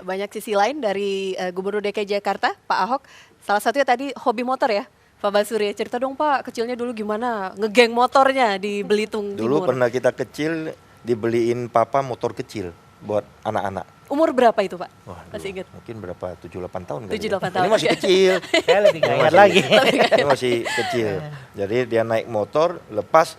banyak sisi lain dari Gubernur DKI Jakarta, Pak Ahok. Salah satunya tadi hobi motor ya, Pak Basuri. Cerita dong Pak, kecilnya dulu gimana ngegeng motornya di Belitung Dulu Timur. pernah kita kecil dibeliin papa motor kecil buat anak-anak. Umur berapa itu Pak? Wah, Masih ingat? mungkin berapa? 7-8 tahun kali 7-8 ya. tahun. Ini masih kecil. Saya lebih nggak Ini ingat masih- lagi. Ini masih kecil. Jadi dia naik motor, lepas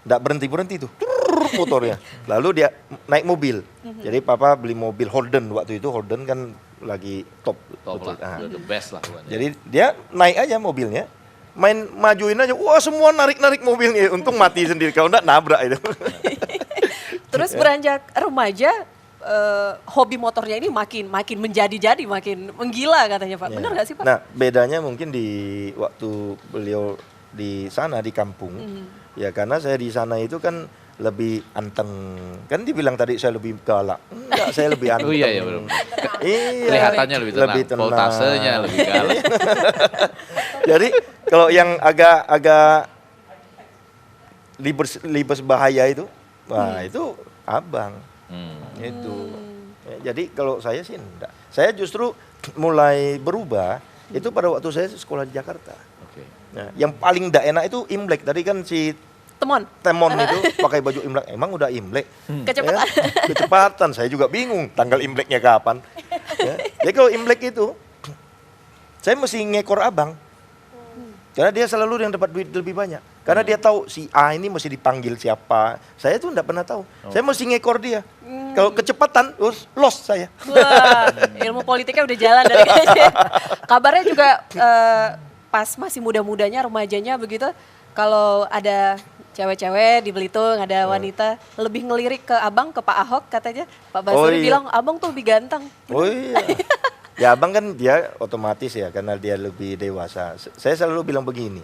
nggak berhenti-berhenti tuh. Trrrr, motornya. Lalu dia naik mobil. Jadi papa beli mobil Holden waktu itu. Holden kan lagi top. Top betul. lah, Nah, the best lah. Buat jadi dia naik aja mobilnya. Main majuin aja, wah semua narik-narik mobilnya. Untung mati sendiri, kalau enggak nabrak itu. Terus beranjak remaja, hobi motornya ini makin menjadi-jadi, makin menggila katanya Pak. Ya. Benar nggak sih Pak? Nah, bedanya mungkin di waktu beliau di sana di kampung, ya karena saya di sana itu kan lebih anteng. Kan dibilang tadi saya lebih galak. Enggak, saya lebih anteng. Oh iya, iya, benar. Iya. Kelihatannya lebih tenang, voltasenya lebih galak. Jadi kalau yang agak libes bahaya itu, wah itu abang. Itu. Ya, jadi kalau saya sih enggak. Saya justru mulai berubah itu pada waktu saya sekolah di Jakarta. Oke. Nah, yang paling enggak enak itu Imlek. Tadi kan si Temon, Temon itu pakai baju Imlek. Emang udah Imlek? kecepatan. Ya, kecepatan. Saya juga bingung tanggal Imleknya kapan. Ya. Jadi kalau Imlek itu saya mesti ngekor abang. Karena dia selalu yang dapat duit lebih banyak. Karena dia tahu si A ini mesti dipanggil siapa. Saya tuh enggak pernah tahu. Saya mesti ngekor dia. Kalau kecepatan, lost saya. Wah, ilmu politiknya udah jalan dari kecil. Kabarnya juga pas masih muda-mudanya, remajanya begitu, kalau ada cewek-cewek di Belitung, ada wanita, lebih ngelirik ke abang, ke Pak Ahok katanya. Pak Basuri bilang, abang tuh lebih ganteng. Oh iya. Ya abang kan dia otomatis ya karena dia lebih dewasa. Saya selalu bilang begini,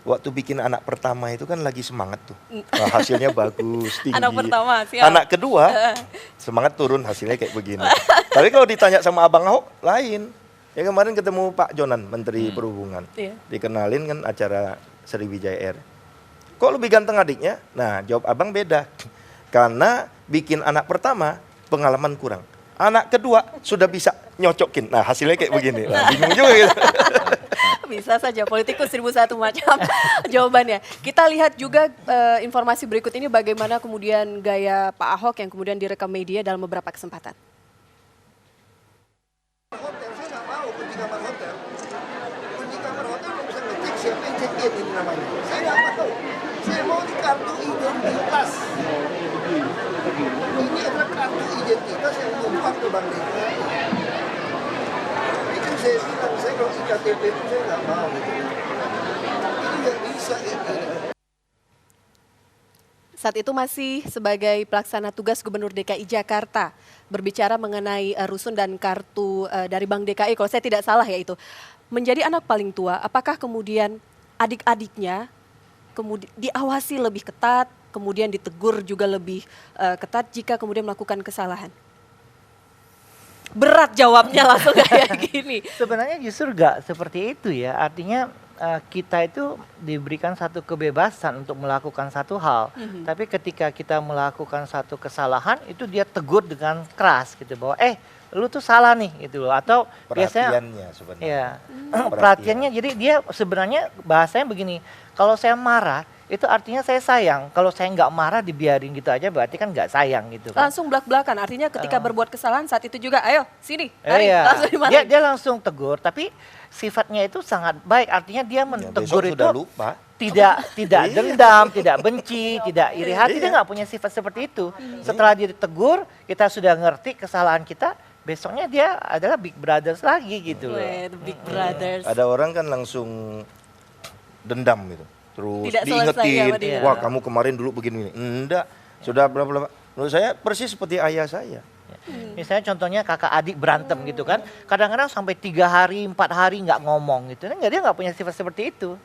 waktu bikin anak pertama itu kan lagi semangat tuh. Wah, hasilnya bagus, tinggi. Anak pertama, siap. Anak kedua, semangat turun hasilnya kayak begini. Tapi kalau ditanya sama abang Ahok, lain. Ya kemarin ketemu Pak Jonan, Menteri Perhubungan. Iya. Dikenalin kan acara Sriwijaya Air. Kok lebih ganteng adiknya? Nah jawab abang beda. Karena bikin anak pertama pengalaman kurang. Anak kedua sudah bisa nyocokin. Nah hasilnya kayak begini. Nah, bingung juga gitu. Bisa saja, politikus 1001 macam jawabannya. Kita lihat juga informasi berikut ini bagaimana kemudian gaya Pak Ahok yang kemudian direkam media dalam beberapa kesempatan. Hotel, saya nggak mau kunci kamar hotel. Kunci kamar hotel nggak bisa ngecek siapa yang check in ini namanya. Saya nggak mau. Saya mau di kartu identitas. Ini adalah kartu identitas yang numpang ke Bank DKI. Itu saya bilang, saya kalau IKTP itu saya nggak mau. Ini nggak bisa ini. Saat itu masih sebagai pelaksana tugas Gubernur DKI Jakarta berbicara mengenai rusun dan kartu dari Bank DKI, kalau saya tidak salah ya itu. Menjadi anak paling tua, apakah kemudian adik-adiknya kemudian diawasi lebih ketat, kemudian ditegur juga lebih ketat jika kemudian melakukan kesalahan? Berat jawabnya langsung kayak gini. Sebenarnya justru nggak seperti itu ya. Artinya kita itu diberikan satu kebebasan untuk melakukan satu hal. Tapi ketika kita melakukan satu kesalahan itu dia tegur dengan keras gitu bahwa lu tuh salah nih gitu loh. Atau biasanya Perhatiannya sebenarnya. ya perhatiannya jadi dia sebenarnya bahasanya begini. Kalau saya marah itu artinya saya sayang. Kalau saya nggak marah dibiarin gitu aja berarti kan nggak sayang gitu kan. Langsung belak-belakan, artinya ketika berbuat kesalahan saat itu juga, ayo sini, mari, Iya. langsung dimarahin. Dia langsung tegur, tapi sifatnya itu sangat baik. Artinya dia Ya, menegur besok itu sudah lupa. tidak dendam, tidak benci, tidak iri hati. Dia nggak punya sifat seperti itu. Setelah dia ditegur, kita sudah ngerti kesalahan kita. Besoknya dia adalah big brothers lagi gitu loh. Weh, the Big Brothers. Ada orang kan langsung dendam gitu. Terus Tidak selesai sama diingetin, dia. wah kamu kemarin dulu begini. Enggak, sudah berapa. Menurut saya persis seperti ayah saya. Misalnya contohnya kakak adik berantem gitu kan. Kadang-kadang sampai 3 hari, 4 hari nggak ngomong gitu. Dia nggak punya sifat seperti itu.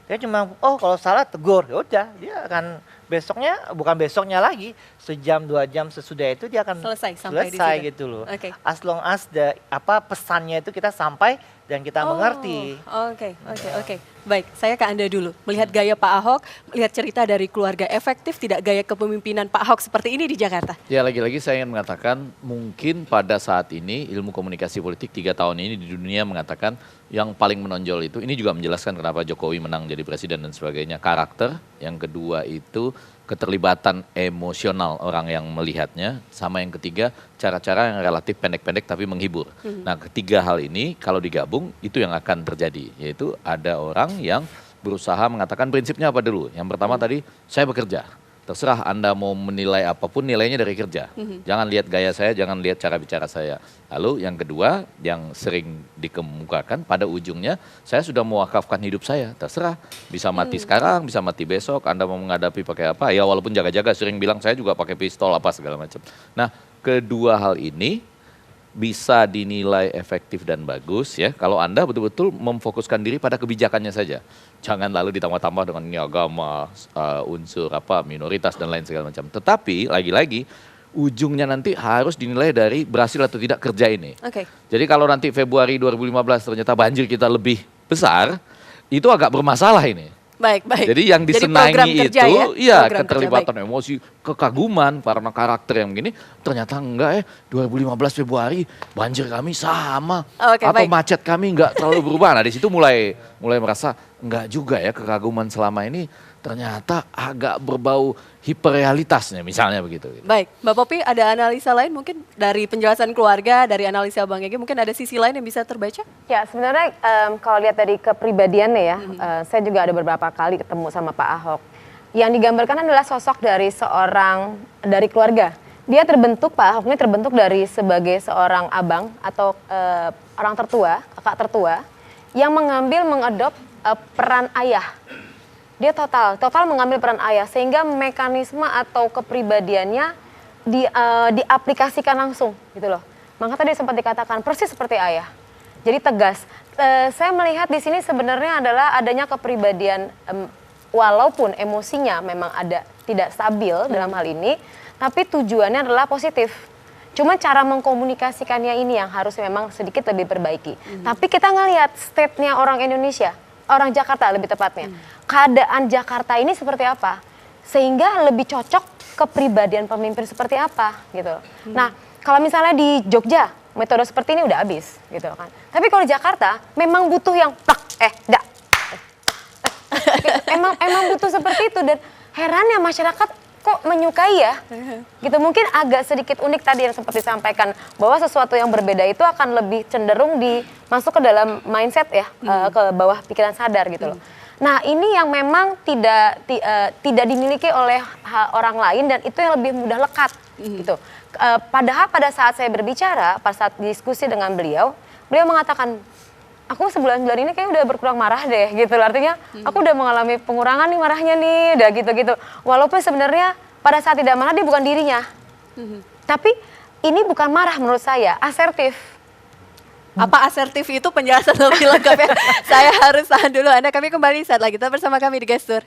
Dia cuma, kalau salah tegur. Ya udah, dia akan besoknya, bukan besoknya lagi, sejam 2 jam sesudah itu dia akan Selesai, sampai di situ. gitu loh. Oke. As long as pesannya itu kita sampai dan kita mengerti. Oke. Baik, saya ke Anda dulu. Melihat gaya Pak Ahok, melihat cerita dari keluarga, efektif tidak gaya kepemimpinan Pak Ahok seperti ini di Jakarta? Ya lagi-lagi saya ingin mengatakan mungkin pada saat ini ilmu komunikasi politik 3 tahun ini di dunia mengatakan yang paling menonjol itu, ini juga menjelaskan kenapa Jokowi menang jadi presiden dan sebagainya, karakter. Yang kedua itu keterlibatan emosional orang yang melihatnya, sama yang ketiga cara-cara yang relatif pendek-pendek tapi menghibur. Nah, ketiga hal ini kalau digabung itu yang akan terjadi, yaitu ada orang yang berusaha mengatakan prinsipnya apa dulu. Yang pertama tadi, saya bekerja. Terserah Anda mau menilai apapun, nilainya dari kerja. Jangan lihat gaya saya, jangan lihat cara bicara saya. Lalu yang kedua, yang sering dikemukakan pada ujungnya, saya sudah mewakafkan hidup saya. Terserah, bisa mati sekarang, bisa mati besok, Anda mau menghadapi pakai apa. Ya walaupun jaga-jaga sering bilang saya juga pakai pistol apa segala macam. Nah, kedua hal ini bisa dinilai efektif dan bagus ya kalau Anda betul-betul memfokuskan diri pada kebijakannya saja. Jangan lalu ditambah-tambah dengan ini agama, unsur apa minoritas dan lain segala macam. Tetapi lagi-lagi ujungnya nanti harus dinilai dari berhasil atau tidak kerja ini. Jadi kalau nanti Februari 2015 ternyata banjir kita lebih besar, itu agak bermasalah ini. Baik. Jadi yang disenangi itu, ya keterlibatan emosi, kekaguman karena karakter yang begini, ternyata enggak 2015 Februari banjir kami sama, atau macet kami enggak terlalu berubah. Nah di situ mulai merasa enggak juga ya kekaguman selama ini ternyata agak berbau hiperrealitasnya misalnya begitu. Baik, Mbak Popi ada analisa lain mungkin dari penjelasan keluarga, dari analisa Bang Ege, mungkin ada sisi lain yang bisa terbaca? Ya sebenarnya kalau lihat dari kepribadiannya ya, saya juga ada beberapa kali ketemu sama Pak Ahok. Yang digambarkan adalah sosok dari dari keluarga. Dia terbentuk, Pak Ahok ini terbentuk dari sebagai seorang abang atau orang tertua, kakak tertua, yang mengadop peran ayah. Dia total mengambil peran ayah sehingga mekanisme atau kepribadiannya diaplikasikan langsung gitu loh. Maka tadi sempat dikatakan persis seperti ayah. Jadi tegas. Saya melihat di sini sebenarnya adalah adanya kepribadian walaupun emosinya memang ada tidak stabil dalam hal ini, tapi tujuannya adalah positif. Cuma cara mengkomunikasikannya ini yang harus memang sedikit lebih perbaiki. Tapi kita ngelihat state-nya orang Indonesia, orang Jakarta lebih tepatnya. Keadaan Jakarta ini seperti apa? Sehingga lebih cocok kepribadian pemimpin seperti apa gitu. Nah, kalau misalnya di Jogja, metode seperti ini udah habis gitu kan. Tapi kalau di Jakarta memang butuh yang emang butuh seperti itu dan herannya masyarakat kok menyukai ya. Gitu mungkin agak sedikit unik tadi yang seperti disampaikan bahwa sesuatu yang berbeda itu akan lebih cenderung masuk ke dalam mindset ya, ke bawah pikiran sadar gitu loh. Nah ini yang memang tidak dimiliki oleh orang lain dan itu yang lebih mudah lekat gitu. Padahal pada saat saya berbicara, pada saat diskusi dengan beliau mengatakan, aku sebulan-bulan ini kayaknya udah berkurang marah deh gitu. Artinya aku udah mengalami pengurangan nih marahnya nih, udah gitu-gitu. Walaupun sebenarnya pada saat tidak marah dia bukan dirinya. Tapi ini bukan marah menurut saya, asertif. Apa asertif itu penjelasan lebih lengkap ya. Saya harus tahan dulu Anda, kami kembali saat lagi. Tetap bersama kami di Gestur.